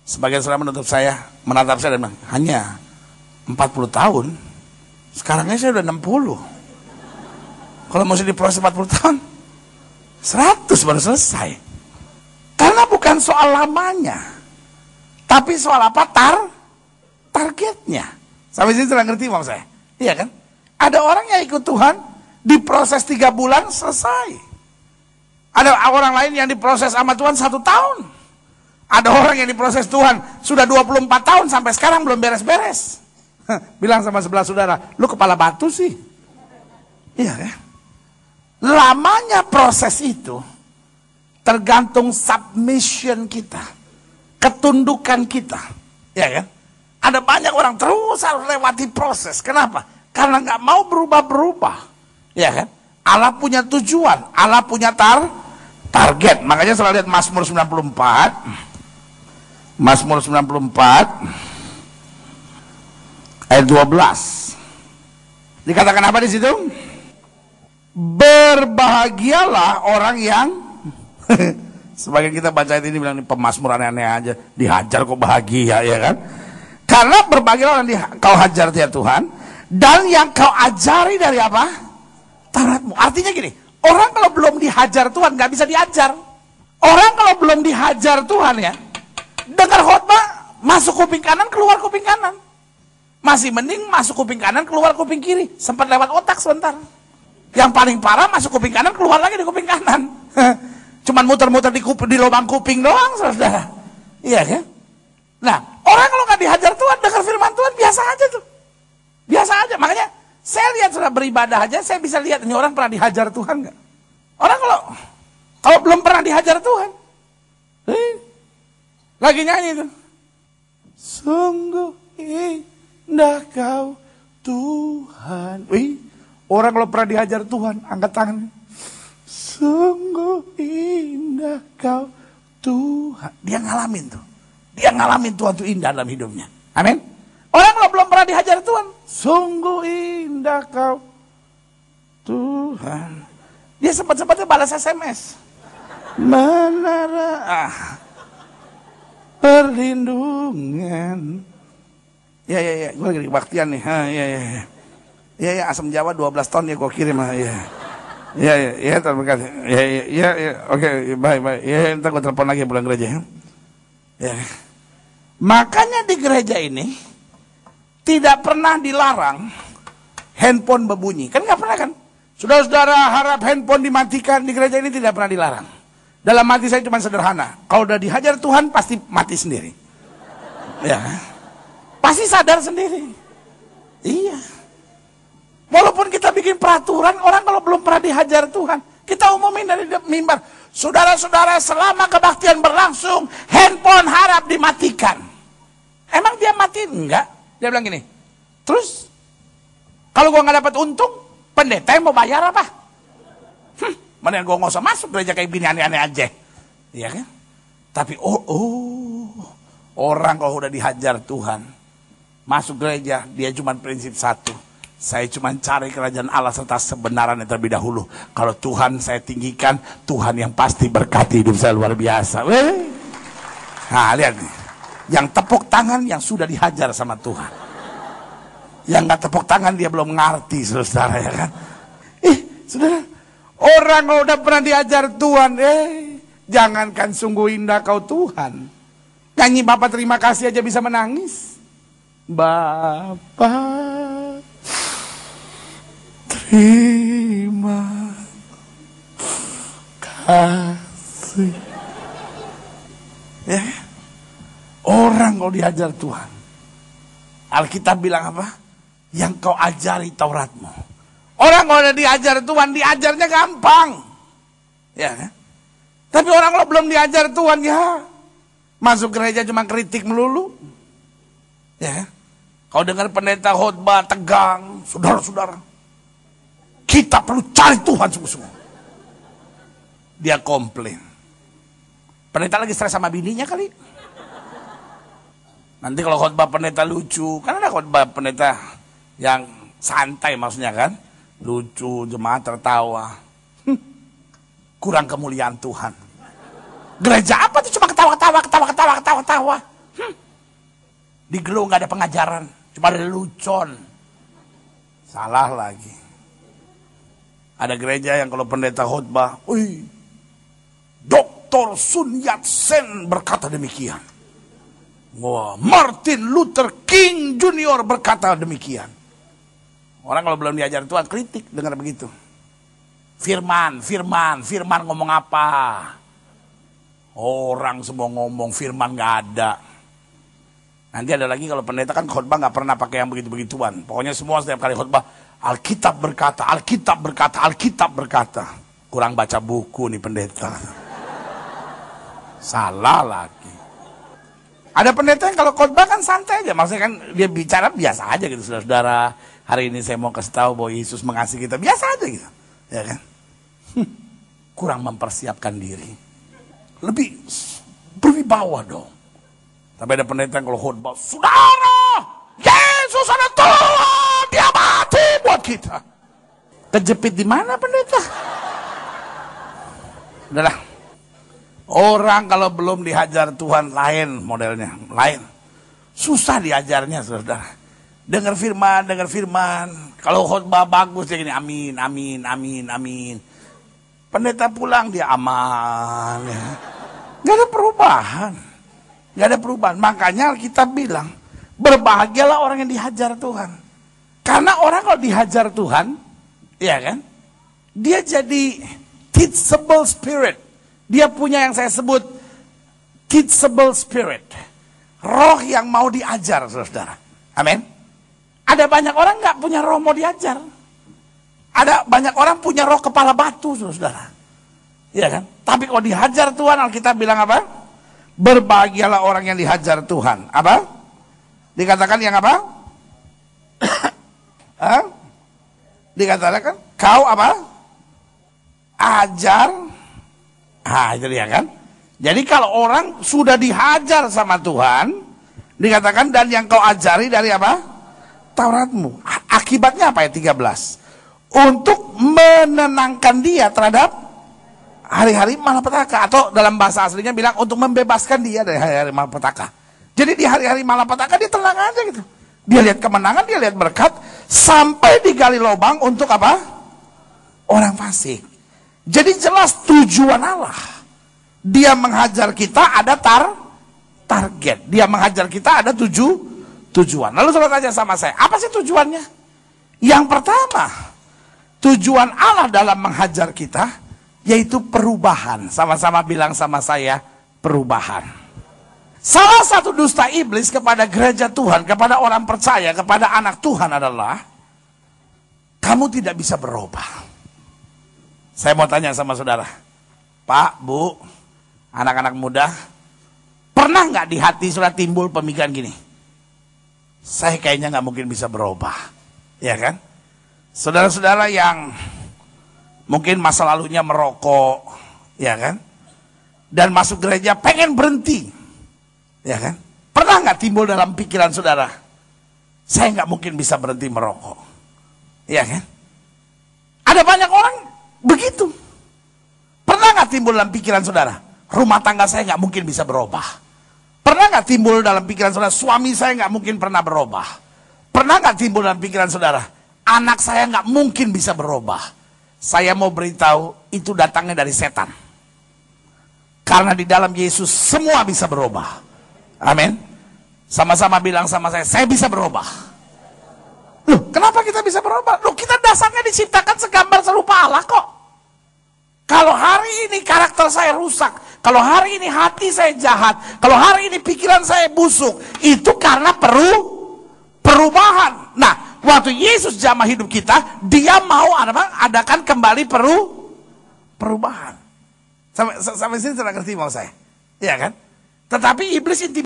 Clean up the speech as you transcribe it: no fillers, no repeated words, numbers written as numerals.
Sebagian saudara menatap saya dan bilang, hanya 40 tahun, sekarangnya saya udah 60. Kalau mesti diproses 40 tahun, 100 baru selesai. Karena bukan soal lamanya, tapi soal apa? Targetnya. Sampai sini sudah ngerti maksud saya? Iya kan? Ada orang yang ikut Tuhan, diproses 3 bulan, selesai. Ada orang lain yang diproses sama Tuhan 1 tahun. Ada orang yang diproses Tuhan sudah 24 tahun sampai sekarang belum beres-beres. Bilang sama sebelah saudara, lu kepala batu sih. Iya kan? Lamanya proses itu tergantung submission kita, ketundukan kita. Ya kan? Ada banyak orang terus harus lewati proses. Kenapa? Karena nggak mau berubah-berubah. Ya kan? Allah punya tujuan, Allah punya target. Makanya selalu lihat Mazmur 94. Mazmur 94 ayat 12. Dikatakan apa di situ? Berbahagialah orang yang sebagian kita baca ini bilang ini pemazmur aneh-aneh aja, dihajar kok bahagia, ya kan? Karena berbahagialah orang yang kau hajar ya Tuhan, dan yang kau ajari dari apa? Tauratmu. Artinya gini, orang kalau belum dihajar Tuhan nggak bisa diajar. Orang kalau belum dihajar Tuhan ya, dengar khotbah, masuk kuping kanan, keluar kuping kanan. Masih mending masuk kuping kanan, keluar kuping kiri. Sempat lewat otak sebentar. Yang paling parah masuk kuping kanan, keluar lagi di kuping kanan. Cuman muter-muter di lubang kuping doang, saudara. Iya kan? Nah, orang kalau nggak dihajar Tuhan, dengar firman Tuhan, biasa aja tuh. Biasa aja. Makanya, saya lihat saudara beribadah aja, saya bisa lihat ini orang pernah dihajar Tuhan nggak? Orang kalau belum pernah dihajar Tuhan, lagi nyanyi tuh. Sungguh indah kau Tuhan. Orang kalau pernah dihajar Tuhan, angkat tangan. Sungguh indah kau Tuhan. Dia ngalamin tuh. Dia ngalamin Tuhan tuh indah dalam hidupnya. Amin. Orang kalau belum pernah dihajar Tuhan, sungguh indah kau Tuhan. Dia sempat-sempatnya balas SMS. Menara perlindungan. Ya, gue lagi kebaktian nih. Ya, asam Jawa 12 ton ya gue kirim. Ya, terima kasih. Ya, oke, baik. Ya, ntar gue telepon lagi pulang gereja. Ya. Makanya di gereja ini tidak pernah dilarang handphone berbunyi. Kan nggak pernah kan? Saudara-saudara harap handphone dimatikan, di gereja ini tidak pernah dilarang. Dalam hati saya cuma sederhana. Kalau udah dihajar Tuhan pasti mati sendiri. Ya. Pasti sadar sendiri. Iya. Walaupun kita bikin peraturan, orang kalau belum pernah dihajar Tuhan, kita umumin dari mimbar. Saudara-saudara, selama kebaktian berlangsung, handphone harap dimatikan. Emang dia mati? Enggak. Dia bilang gini, terus kalau gua nggak dapat untung, pendeta yang mau bayar apa? Mana gue nggak usah masuk gereja kayak gini aneh-aneh aja, iya kan? Tapi orang kalau udah dihajar Tuhan, masuk gereja dia cuma prinsip satu, saya cuma cari kerajaan Allah serta kebenaran yang terlebih dahulu. Kalau Tuhan saya tinggikan, Tuhan yang pasti berkati hidup saya luar biasa. Nah lihat nih, yang tepuk tangan yang sudah dihajar sama Tuhan, yang nggak tepuk tangan dia belum ngerti, saudara ya kan? Saudara. Orang kalau udah pernah diajar Tuhan, jangankan sungguh indah kau Tuhan. Nyanyi Bapak terima kasih aja bisa menangis. Bapak terima kasih. Ya. Orang kalau diajar Tuhan, Alkitab bilang apa? Yang kau ajari Tauratmu. Orang kalau udah diajar Tuhan, diajarnya gampang. Ya kan? Tapi orang kalau belum diajar Tuhan, ya masuk gereja cuma kritik melulu. Ya. Kalau dengar pendeta khotbah tegang, saudara-saudara, kita perlu cari Tuhan sungguh-sungguh. Dia komplain. Pendeta lagi stres sama bininya kali. Nanti kalau khotbah pendeta lucu, kan ada khotbah pendeta yang santai maksudnya kan. Lucu, jemaat tertawa. Kurang kemuliaan Tuhan. Gereja apa tuh cuma ketawa-ketawa. Di Gelo nggak ada pengajaran, cuma ada lelucon. Salah lagi. Ada gereja yang kalau pendeta khotbah, Dr. Sun Yat-sen berkata demikian. Wah, Martin Luther King Jr. berkata demikian. Orang kalau belum diajar Tuhan kritik dengar begitu. Firman ngomong apa? Orang semua ngomong firman nggak ada. Nanti ada lagi kalau pendeta kan khotbah nggak pernah pakai yang begitu-begituan. Pokoknya semua setiap kali khotbah Alkitab berkata, Alkitab berkata, Alkitab berkata. Kurang baca buku nih pendeta. Salah lagi. Ada pendeta yang kalau khotbah kan santai aja. Maksudnya kan dia bicara biasa aja gitu. Saudara-saudara, hari ini saya mau kasih tahu bahwa Yesus mengasihi kita. Biasa aja gitu. Ya kan? Kurang mempersiapkan diri. Lebih berwibawa dong. Tapi ada pendeta yang kalau khotbah, saudara, Yesus ada Tuhan, dia mati buat kita. Kejepit di mana pendeta? Udahlah. Orang kalau belum dihajar Tuhan lain modelnya, lain. Susah diajarnya, saudara. Dengar firman. Kalau khotbah bagus dia gini, amin, amin, amin, amin. Pendeta pulang dia aman. Ya. Gak ada perubahan. Gak ada perubahan. Makanya kita bilang, berbahagialah orang yang dihajar Tuhan. Karena orang kalau dihajar Tuhan, ya kan? Dia jadi teachable spirit. Dia punya yang saya sebut teachable spirit. Roh yang mau diajar, saudara. Amin. Ada banyak orang nggak punya roh mau diajar. Ada banyak orang punya roh kepala batu, saudara. Iya kan? Tapi kalau dihajar Tuhan, Alkitab bilang apa? Berbahagialah orang yang dihajar Tuhan. Apa? Dikatakan yang apa? Dikatakan kau apa? Ajar. Itu dia kan. Jadi kalau orang sudah dihajar sama Tuhan, dikatakan dan yang kau ajari dari apa? Tauratmu. Akibatnya apa ya 13? Untuk menenangkan dia terhadap hari-hari malapetaka. Atau dalam bahasa aslinya bilang untuk membebaskan dia dari hari-hari malapetaka. Jadi di hari-hari malapetaka dia tenang aja gitu. Dia lihat kemenangan, dia lihat berkat. Sampai digali lubang untuk apa? Orang fasik. Jadi jelas tujuan Allah. Dia menghajar kita ada target. Dia menghajar kita ada tujuan. Lalu saudara tanya sama saya, apa sih tujuannya? Yang pertama, tujuan Allah dalam menghajar kita yaitu perubahan. Sama-sama bilang sama saya, perubahan. Salah satu dusta iblis kepada gereja Tuhan, kepada orang percaya, kepada anak Tuhan adalah kamu tidak bisa berubah. Saya mau tanya sama saudara, Pak, Bu, anak-anak muda, pernah nggak di hati sudah timbul pemikiran gini? Saya kayaknya nggak mungkin bisa berubah, ya kan? Saudara-saudara yang mungkin masa lalunya merokok, ya kan? Dan masuk gereja pengen berhenti, ya kan? Pernah nggak timbul dalam pikiran saudara, saya nggak mungkin bisa berhenti merokok, ya kan? Ada banyak orang begitu. Pernah nggak timbul dalam pikiran saudara, rumah tangga saya nggak mungkin bisa berubah? Pernah nggak timbul dalam pikiran saudara, suami saya nggak mungkin pernah berubah? Pernah nggak timbul dalam pikiran saudara, anak saya nggak mungkin bisa berubah? Saya mau beritahu, itu datangnya dari setan. Karena di dalam Yesus semua bisa berubah. Amin. Sama-sama bilang sama saya bisa berubah. Loh, kenapa kita bisa berubah? Loh, kita dasarnya diciptakan segambar serupa Allah kok. Kalau hari ini karakter saya rusak, kalau hari ini hati saya jahat, kalau hari ini pikiran saya busuk, itu karena perubahan. Nah, waktu Yesus jamah hidup kita, dia mau adakan kembali perubahan. Sampai sini sudah ngerti mau saya? Iya kan? Tetapi iblis